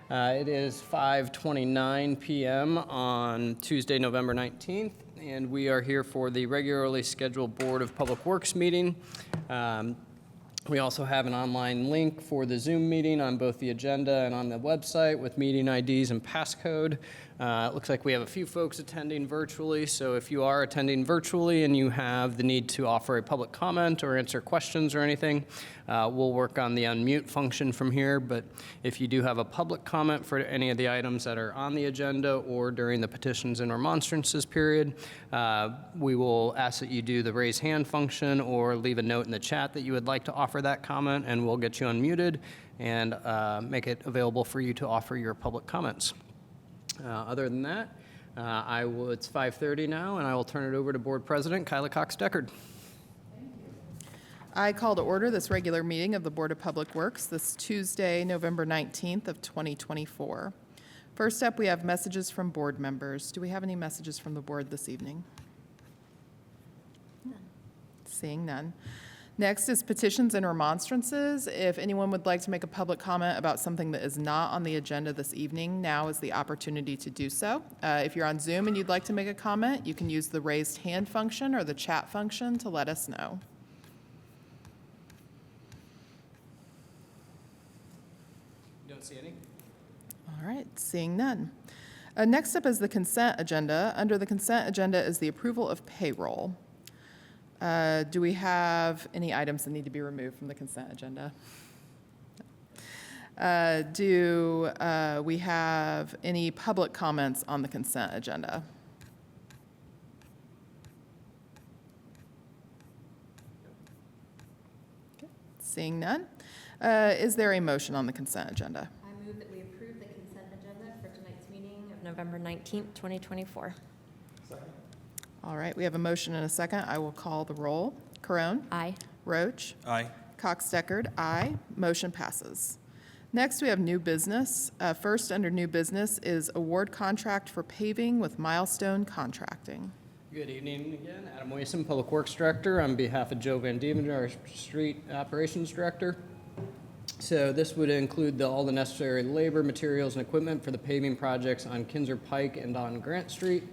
It is 5:29 p.m. on Tuesday, November 19th, and we are here for the regularly scheduled Board of Public Works meeting. We also have an online link for the Zoom meeting on both the agenda and on the website with meeting IDs and passcode. It looks like we have a few folks attending virtually, so if you are attending virtually and you have the need to offer a public comment or answer questions or anything, we'll work on the unmute function from here. But if you do have a public comment for any of the items that are on the agenda or during the petitions and remonstrances period, we will ask that you do the raise hand function or leave a note in the chat that you would like to offer that comment, and we'll get you unmuted and make it available for you to offer your public comments. Other than that, it's 5:30 now, and I will turn it over to Board President Kyla Cox-Deckard. I call to order this regular meeting of the Board of Public Works this Tuesday, November 19th of 2024. First up, we have messages from board members. Do we have any messages from the board this evening? None. Seeing none. Next is petitions and remonstrances. If anyone would like to make a public comment about something that is not on the agenda this evening, now is the opportunity to do so. If you're on Zoom and you'd like to make a comment, you can use the raised hand function or the chat function to let us know. Don't see any? All right, seeing none. Next up is the consent agenda. Under the consent agenda is the approval of payroll. Do we have any items that need to be removed from the consent agenda? Do we have any public comments on the consent agenda? Okay. Seeing none. Is there a motion on the consent agenda? I move that we approve the consent agenda for tonight's meeting of November 19th, 2024. Second. All right, we have a motion and a second. I will call the roll. Carone? Aye. Roach? Aye. Cox-Deckard? Aye. Motion passes. Next, we have new business. First, under new business is award contract for paving with Milestone Contracting. Good evening again. Adam Wason, Public Works Director, on behalf of Joe Van Diemen, our Street Operations Director. So this would include all the necessary labor, materials, and equipment for the paving projects on Kinzer Pike and on Grant Street.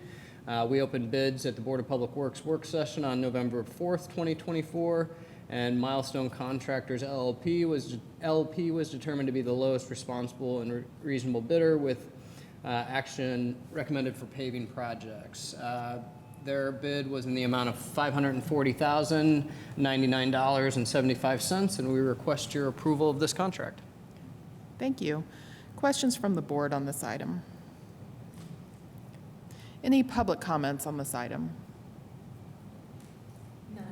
We opened bids at the Board of Public Works work session on November 4th, 2024, and Milestone Contractors LLP was determined to be the lowest responsible and reasonable bidder with action recommended for paving projects. Their bid was in the amount of $540,099.75, and we request your approval of this contract. Thank you. Questions from the board on this item? Any public comments on this item? None.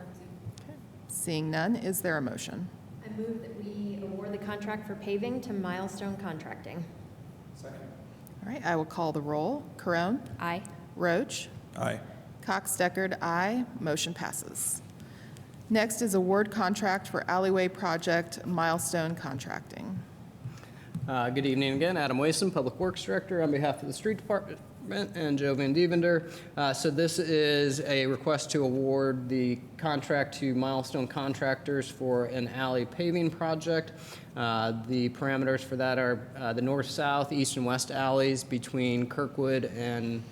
Okay. Seeing none, is there a motion? I move that we award the contract for paving to Milestone Contracting. Second. All right, I will call the roll. Carone? Aye. Roach? Aye. Cox-Deckard? Aye. Motion passes. Next is award contract for alleyway project Milestone Contracting. Good evening again. Adam Wason, Public Works Director, on behalf of the Street Department and Joe Van Diemen. So this is a request to award the contract to Milestone Contractors for an alley paving project. The parameters for that are the north, south, east, and west alleys between Kirkwood and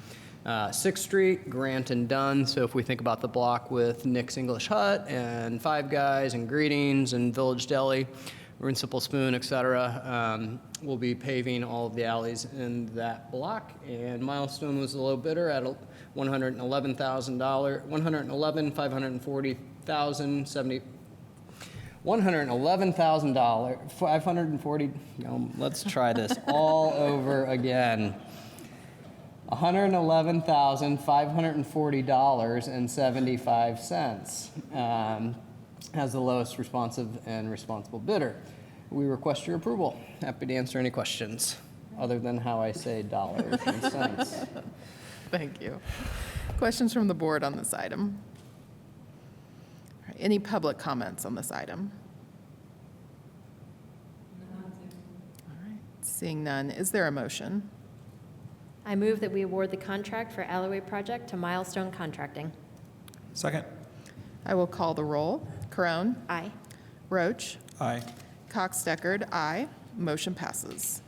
6th Street, Grant and Dunn. So if we think about the block with Nick's English Hut and Five Guys and Greetings and Village Deli, Runciple Spoon, etc. We'll be paving all of the alleys in that block, and Milestone was the low bidder at $111,540,070. $111,000, 540. Let's try this all over again. $111,540.75 as the lowest responsive and responsible bidder. We request your approval. Happy to answer any questions other than how I say dollars and cents. Thank you. Questions from the board on this item? All right, any public comments on this item? All right, seeing none, is there a motion? I move that we award the contract for alleyway project to Milestone Contracting. Second. I will call the roll. Carone? Aye. Roach? Aye. Cox-Deckard? Aye. Motion passes.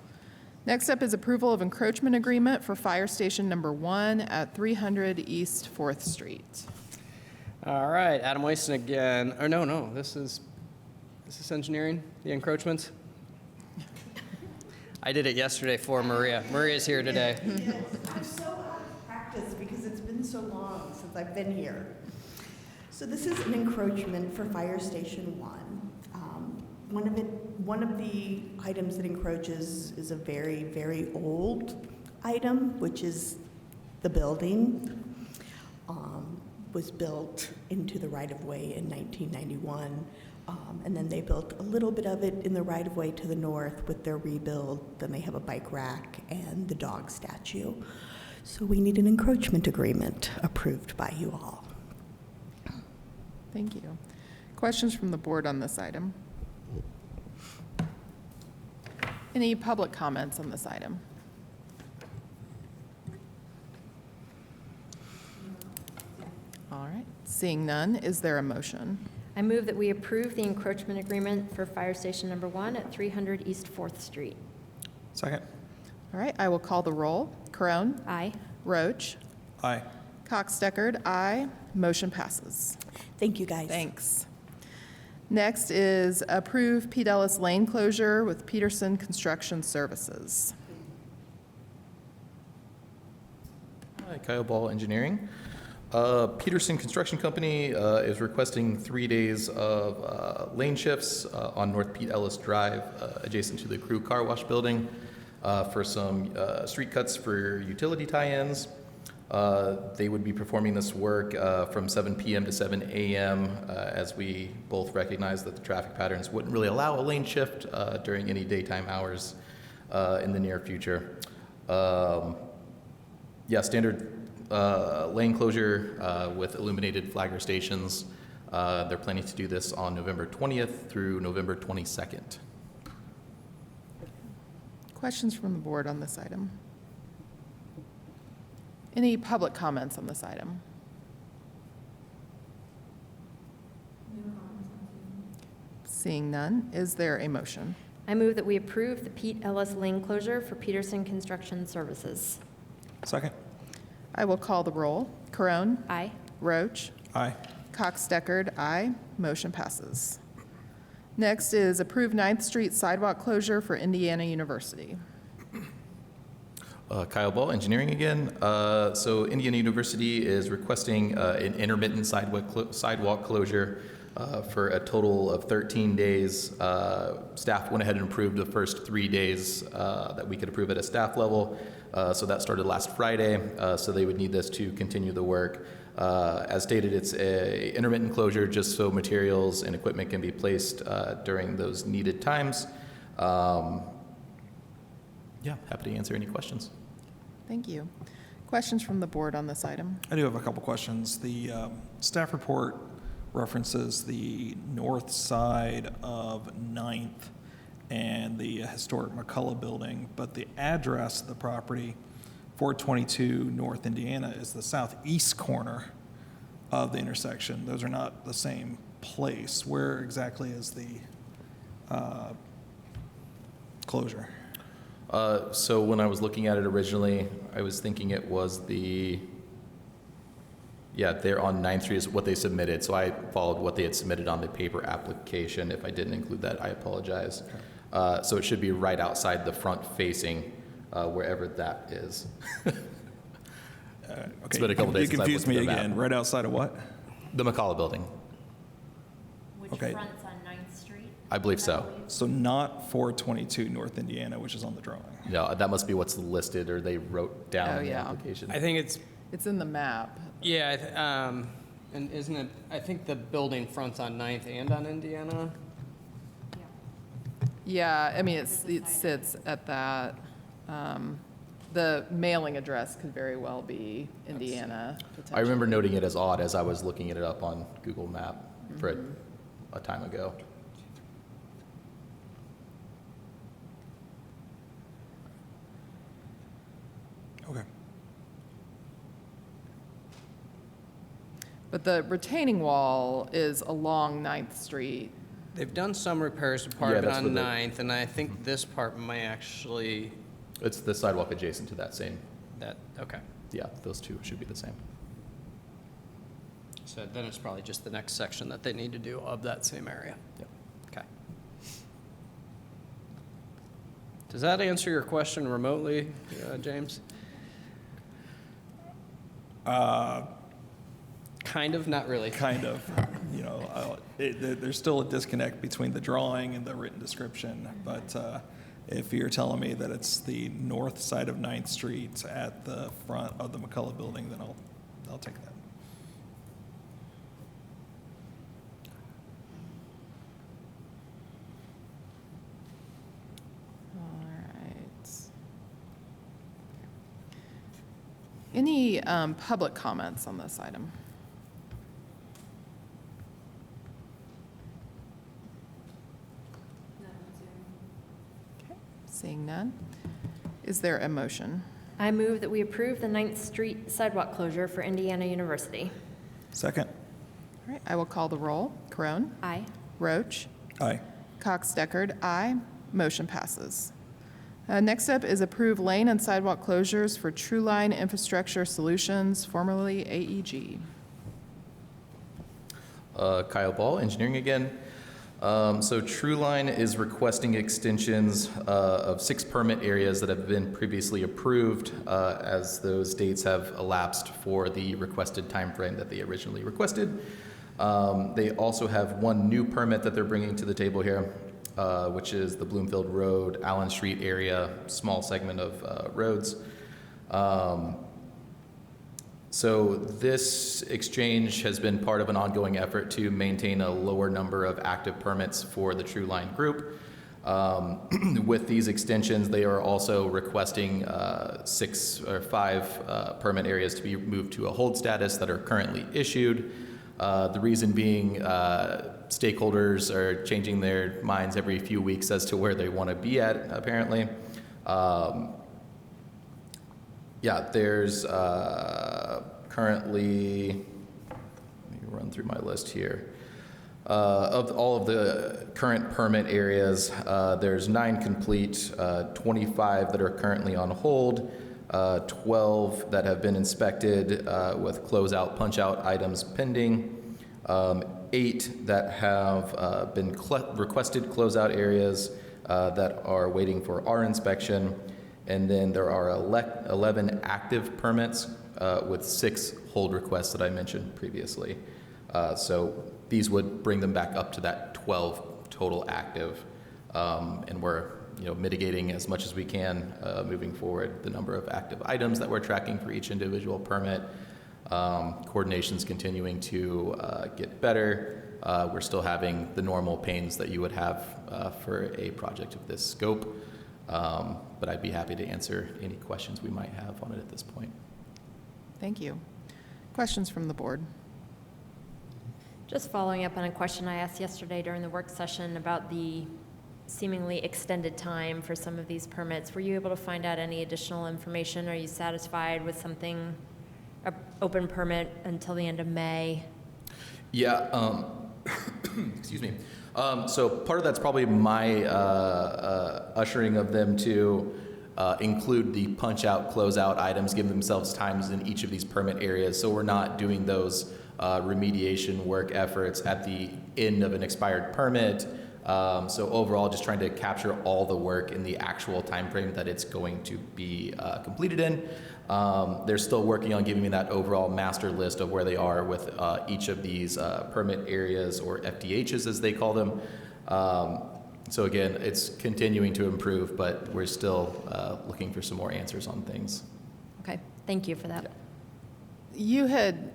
Next up is approval of encroachment agreement for Fire Station Number 1 at 300 East 4th Street. All right, Adam Wason again. Or no, this is engineering, the encroachments. I did it yesterday for Maria. Maria's here today. I'm so out of practice because it's been so long since I've been here. So this is an encroachment for Fire Station 1. One of the items that encroaches is a very, very old item, which is the building. Was built into the right-of-way in 1991. And then they built a little bit of it in the right-of-way to the north with their rebuild. Then they have a bike rack and the dog statue. So we need an encroachment agreement approved by you all. Thank you. Questions from the board on this item? Any public comments on this item? All right, seeing none, is there a motion? I move that we approve the encroachment agreement for Fire Station Number 1 at 300 East 4th Street. Second. All right, I will call the roll. Crone? Aye. Roach? Aye. Cox-Deckard, aye. Motion passes. Thank you, guys. Thanks. Next is approve Pete Ellis Lane closure with Peterson Construction Services. Hi, Kyle Ball, Engineering. Peterson Construction Company is requesting 3 days of lane shifts on North Pete Ellis Drive, adjacent to the Crew Car Wash Building, for some street cuts for utility tie-ins. They would be performing this work from 7 p.m. to 7 a.m. As we both recognize that the traffic patterns wouldn't really allow a lane shift during any daytime hours in the near future. Standard lane closure with illuminated flagger stations. They're planning to do this on November 20th through November 22nd. Questions from the board on this item? Any public comments on this item? Seeing none, is there a motion? I move that we approve the Pete Ellis Lane closure for Peterson Construction Services. Second. I will call the roll. Crone? Aye. Roach? Aye. Cox-Deckard, aye. Motion passes. Next is approve 9th Street sidewalk closure for Indiana University. Kyle Ball, Engineering again. So Indiana University is requesting an intermittent sidewalk closure for a total of 13 days. Staff went ahead and approved the first 3 days that we could approve at a staff level. So that started last Friday. So they would need this to continue the work. As stated, it's a intermittent closure just so materials and equipment can be placed during those needed times. Happy to answer any questions. Thank you. Questions from the board on this item? I do have a couple questions. The staff report references the north side of 9th and the historic McCullough building, but the address of the property, 422 North Indiana, is the southeast corner of the intersection. Those are not the same place. Where exactly is the closure? So when I was looking at it originally, I was thinking it was they're on 9th Street is what they submitted. So I followed what they had submitted on the paper application. If I didn't include that, I apologize. So it should be right outside the front facing, wherever that is. It's been a couple days You since I confused looked me at the again. map. Right outside of what? The McCullough building. Which Okay. fronts on 9th Street? I believe so. So not 422 North Indiana, which is on the drawing. No, that must be what's listed or they wrote down Oh, in the yeah. application. I think it's, It's in the map. yeah, and isn't it, I think the building fronts on 9th and on Indiana? Yeah, I mean, it sits at that. The mailing address could very well be Indiana, potentially. I remember noting it as odd as I was looking it up on Google Map for a time ago. Okay. But the retaining wall is along 9th Street. They've done some repairs to part of it that's on what they- 9th, and I think this part might actually It's the sidewalk adjacent to that same, Okay. yeah, those two should be the same. So then it's probably just the next section that they need to do of that same area. Yep. Okay. Does that answer your question remotely, James? Kind of, not really. Kind of, you know, there's still a disconnect between the drawing and the written description, but if you're telling me that it's the north side of 9th Street at the front of the McCullough building, then I'll take that. All right. Any public comments on this item? Okay, seeing none. Is there a motion? I move that we approve the 9th Street sidewalk closure for Indiana University. Second. All right, I will call the roll. Crone? Aye. Roach? Aye. Cox-Deckard, aye. Motion passes. Next up is approve lane and sidewalk closures for True Line Infrastructure Solutions, formerly AEG. Kyle Ball, engineering again. So Trueline is requesting extensions of 6 permit areas that have been previously approved as those dates have elapsed for the requested timeframe that they originally requested. They also have 1 new permit that they're bringing to the table here, which is the Bloomfield Road, Allen Street area, small segment of roads. So this exchange has been part of an ongoing effort to maintain a lower number of active permits for the True Line group. With these extensions, they are also requesting 5 permit areas to be moved to a hold status that are currently issued. The reason being stakeholders are changing their minds every few weeks as to where they want to be at, apparently. Yeah, there's currently, let me run through my list here. Of all of the current permit areas, there's 9 complete, 25 that are currently on hold, 12 that have been inspected with closeout, punch-out items pending, 8 that have been requested closeout areas that are waiting for our inspection. And then there are 11 active permits with 6 hold requests that I mentioned previously. So these would bring them back up to that 12 total active. And we're mitigating as much as we can moving forward the number of active items that we're tracking for each individual permit. Coordination's continuing to get better. We're still having the normal pains that you would have for a project of this scope. But I'd be happy to answer any questions we might have on it at this point. Thank you. Questions from the board? Just following up on a question I asked yesterday during the work session about the seemingly extended time for some of these permits. Were you able to find out any additional information? Are you satisfied with something, an open permit until the end of May? Yeah, excuse me. So part of that's probably my ushering of them to include the punch-out, close-out items, give themselves times in each of these permit areas, so we're not doing those remediation work efforts at the end of an expired permit. So overall, just trying to capture all the work in the actual time frame that it's going to be completed in. They're still working on giving me that overall master list of where they are with each of these permit areas, or FDHs as they call them. So again, it's continuing to improve, but we're still looking for some more answers on things. Okay, thank you for that. Yeah. You had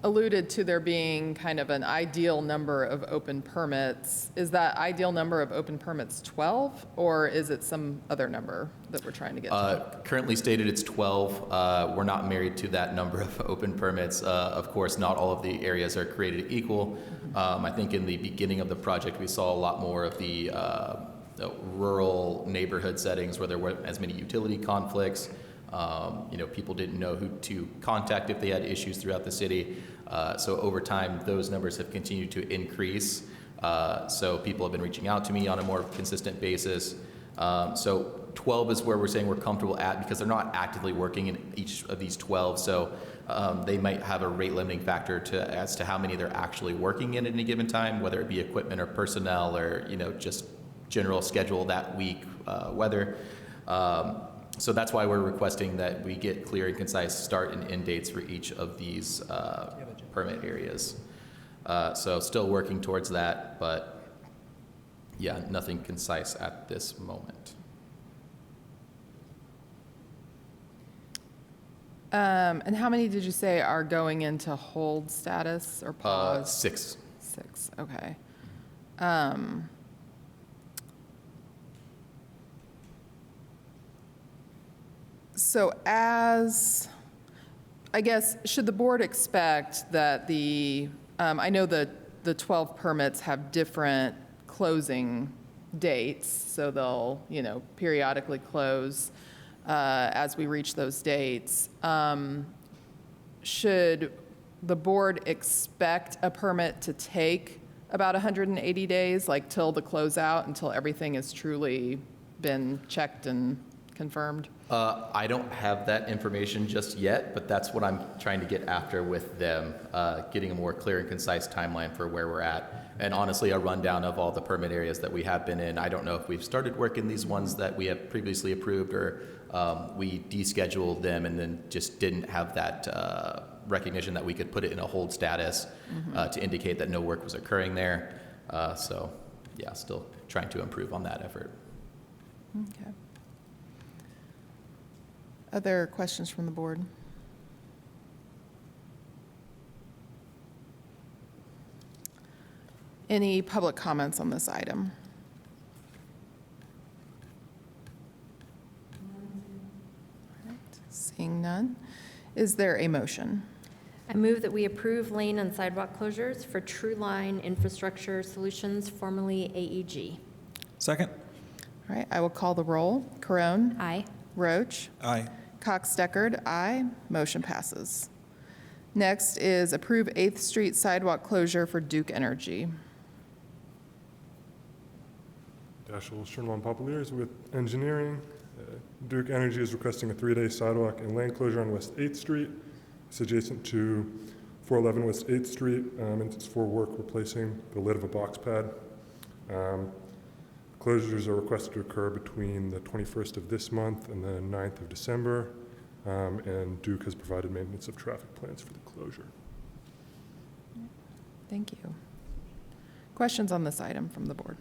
alluded to there being kind of an ideal number of open permits. Is that ideal number of open permits 12, or is it some other number that we're trying to get to? Currently stated it's 12. We're not married to that number of open permits. Of course, not all of the areas are created equal. I think in the beginning of the project, we saw a lot more of the rural neighborhood settings where there weren't as many utility conflicts. People didn't know who to contact if they had issues throughout the city. So over time, those numbers have continued to increase. So people have been reaching out to me on a more consistent basis. So 12 is where we're saying we're comfortable at because they're not actively working in each of these 12. So they might have a rate limiting factor as to how many they're actually working in at any given time, whether it be equipment or personnel or, just general schedule that week, weather. So that's why we're requesting that we get clear and concise start and end dates for each of these permit areas. So still working towards that, but yeah, nothing concise at this moment. And how many did you say are going into hold status or pause? 6. 6, okay. So I guess, should the board expect that I know that the 12 permits have different closing dates, so they'll, periodically close as we reach those dates. Should the board expect a permit to take about 180 days, like till the closeout, until everything has truly been checked and confirmed? I don't have that information just yet, but that's what I'm trying to get after with them, getting a more clear and concise timeline for where we're at. And honestly, a rundown of all the permit areas that we have been in. I don't know if we've started working these ones that we have previously approved or we descheduled them and then just didn't have that recognition that we could put it in a hold status to indicate that no work was occurring there. So yeah, still trying to improve on that effort. Okay. Other questions from the board? Any public comments on this item? All right, seeing none, is there a motion? I move that we approve lane and sidewalk closures for True Line Infrastructure Solutions, formerly AEG. Second? All right, I will call the roll. Corone? Aye. Roach? Aye. Cox-Deckard, aye. Motion passes. Next is approve 8th Street sidewalk closure for Duke Energy. Dashel Sherman Papaliers with engineering. Duke Energy is requesting a 3-day sidewalk and lane closure on West 8th Street. It's adjacent to 411 West 8th Street, and it's for work replacing the lid of a box pad. Closures are requested to occur between the 21st of this month and the 9th of December, and Duke has provided maintenance of traffic plans for the closure. Thank you. Questions on this item from the board?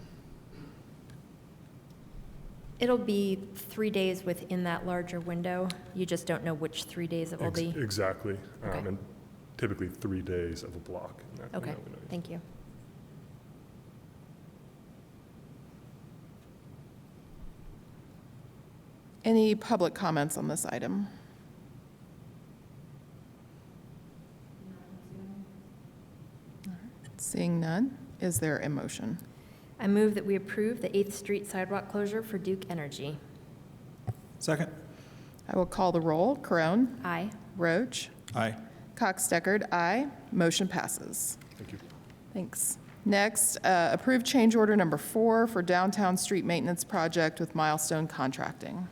It'll be 3 days within that larger window. You just don't know which 3 days it will be? Exactly, Okay. and typically 3 days of a block. In that Okay, window. thank you. Any public comments on this item? All right, seeing none, is there a motion? I move that we approve the 8th Street sidewalk closure for Duke Energy. Second? I will call the roll. Corone? Aye. Roach? Aye. Cox-Deckard, aye. Motion passes. Thank you. Thanks. Next, approve change order number 4 for downtown street maintenance project with Milestone Contracting.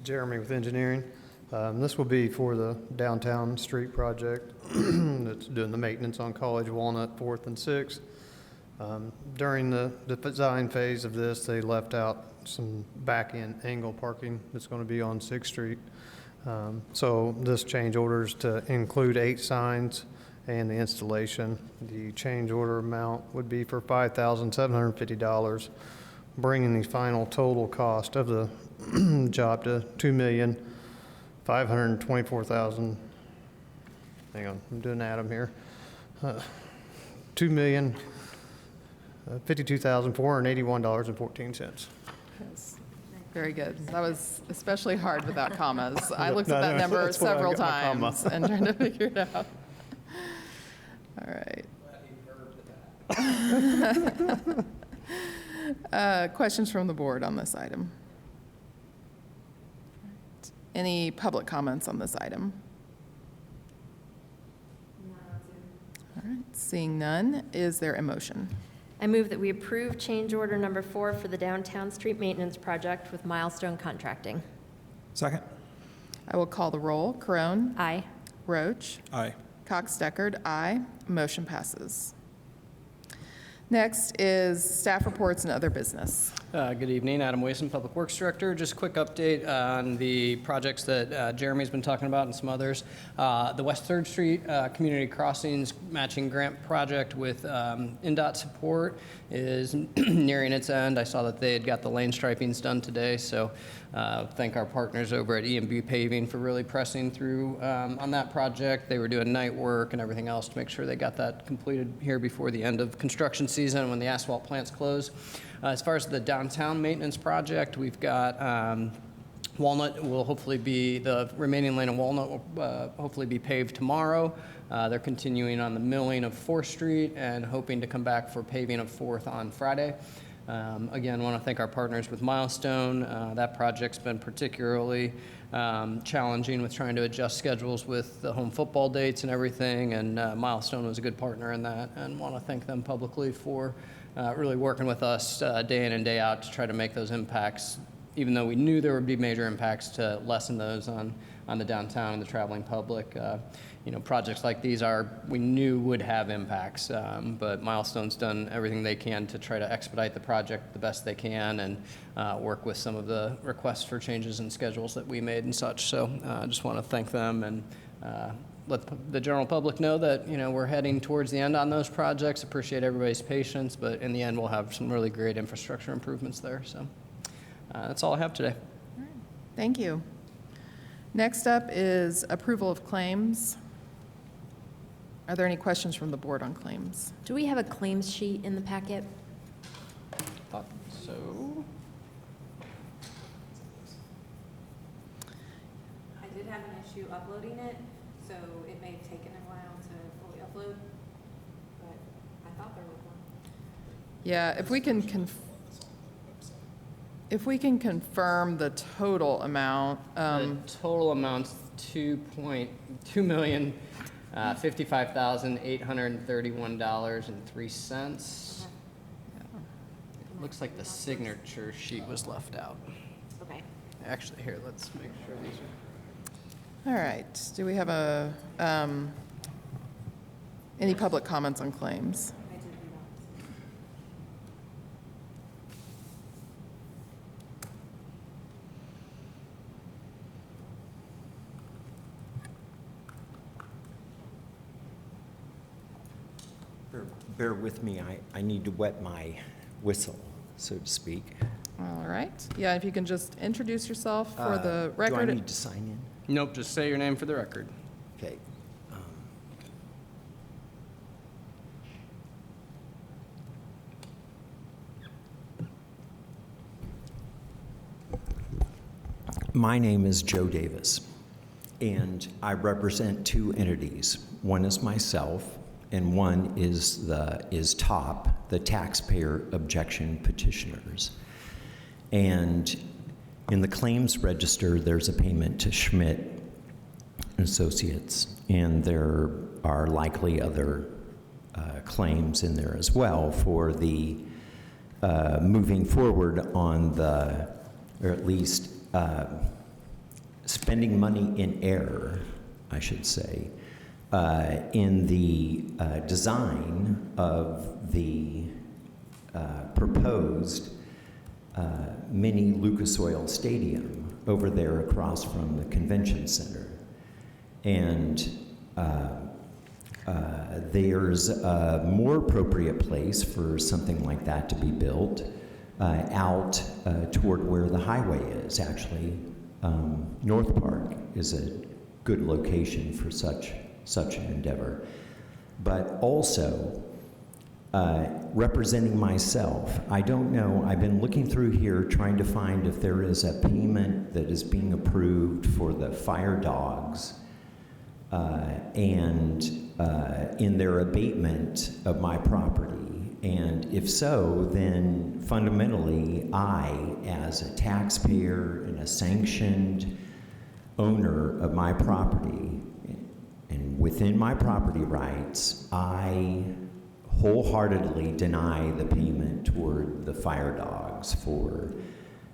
Jeremy with engineering. This will be for the downtown street project that's doing the maintenance on College, Walnut, 4th and 6th. During the design phase of this, they left out some back-end angle parking that's going to be on 6th Street. So this change order is to include 8 signs and the installation. The change order amount would be for $5,750, bringing the final total cost of the job to $2,524,000. Hang on, I'm doing Adam here. $2,052,481.14. Very good. That was especially hard without commas. I looked at No, that no, number that's why I several got my comma. times and trying to figure it out. All right. Questions from the board on this item? Any public comments on this item? All right, seeing none, is there a motion? I move that we approve change order number 4 for the downtown street maintenance project with Milestone Contracting. Second? I will call the roll. Crone. Aye. Roach. Aye. Cox-Deckard, aye. Motion passes. Next is staff reports and other business. Good evening, Adam Wason, Public Works Director. Just a quick update on the projects that Jeremy's been talking about and some others. The West 3rd Street Community Crossings Matching Grant Project with NDOT support is nearing its end. I saw that they had got the lane stripings done today, so thank our partners over at E&B Paving for really pressing through on that project. They were doing night work and everything else to make sure they got that completed here before the end of construction season when the asphalt plants close. As far as the downtown maintenance project, we've got Walnut will hopefully be, the remaining lane of Walnut will hopefully be paved tomorrow. They're continuing on the milling of 4th Street and hoping to come back for paving of 4th on Friday. Again, want to thank our partners with Milestone. That project's been particularly challenging with trying to adjust schedules with the home football dates and everything, and Milestone was a good partner in that, and want to thank them publicly for really working with us day in and day out to try to make those impacts, even though we knew there would be major impacts, to lessen those on the downtown and the traveling public. Projects like these we knew would have impacts, but Milestone's done everything they can to try to expedite the project the best they can and work with some of the requests for changes in schedules that we made and such. So I just want to thank them and let the general public know that, we're heading towards the end on those projects. Appreciate everybody's patience, but in the end, we'll have some really great infrastructure improvements there. So that's all I have today. Thank you. Next up is approval of claims. Are there any questions from the board on claims? Do we have a claims sheet in the packet? Thought so. I did have an issue uploading it, so it may have taken a while to fully upload, but I thought there was one. Yeah, if we can confirm the total amount. The total amount's $2,055,831.03. Looks like the signature sheet was left out. Okay. Actually, here, let's make sure these are. All right, do we have any public comments on claims? I did do that. Bear with me, I need to wet my whistle, so to speak. All right, yeah, if you can just introduce yourself for the Do I record. need to sign in? Nope, just say your name for the record. Okay. My name is Joe Davis, and I represent two entities. One is myself, and one is TOP, the Taxpayer Objection Petitioners. And in the claims register, there's a payment to Schmidt Associates, and there are likely other claims in there as well for the moving forward on the, or at least spending money in error, I should say, in the design of the proposed mini Lucas Oil Stadium over there across from the convention center. And there's a more appropriate place for something like that to be built out toward where the highway is. Actually, North Park is a good location for such an endeavor. But also, representing myself, I don't know, I've been looking through here trying to find if there is a payment that is being approved for the fire dogs and in their abatement of my property. And if so, then fundamentally, I, as a taxpayer and a sanctioned owner of my property, and within my property rights, I wholeheartedly deny the payment toward the fire dogs for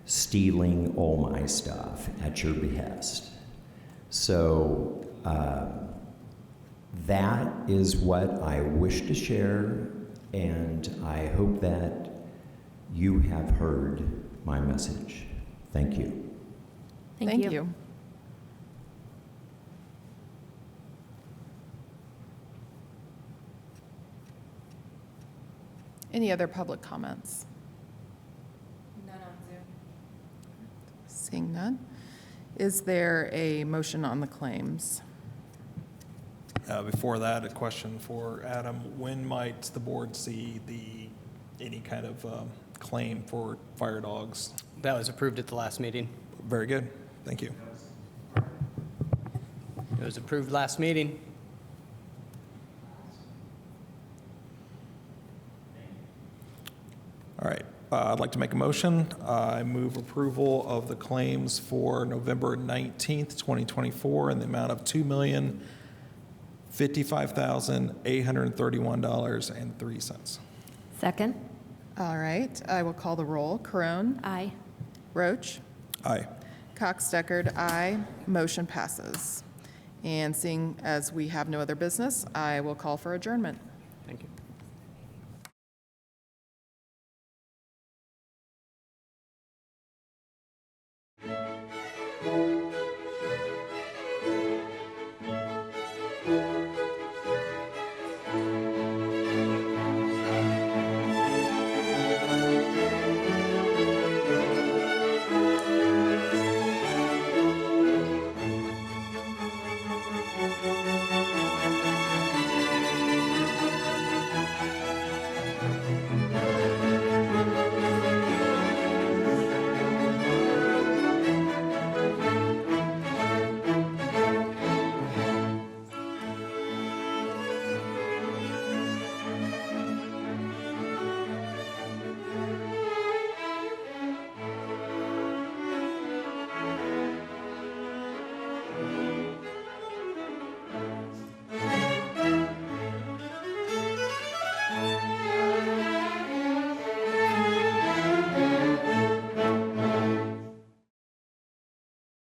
stealing all my stuff at your behest. So that is what I wish to share, and I hope that you have heard my message. Thank you. Thank you. Any other public comments? None on Zoom. Seeing none. Is there a motion on the claims? Before that, a question for Adam. When might the board see any kind of claim for fire dogs? That was approved at the last meeting. Very good. Thank you. It was approved last meeting. All right. I'd like to make a motion. I move approval of the claims for November 19th, 2024 in the amount of $2,055,831.03. Second? All right, I will call the roll. Crone, Aye. Roach, Aye. Cox Deckard, aye. Motion passes. And seeing as we have no other business, I will call for adjournment. Thank you.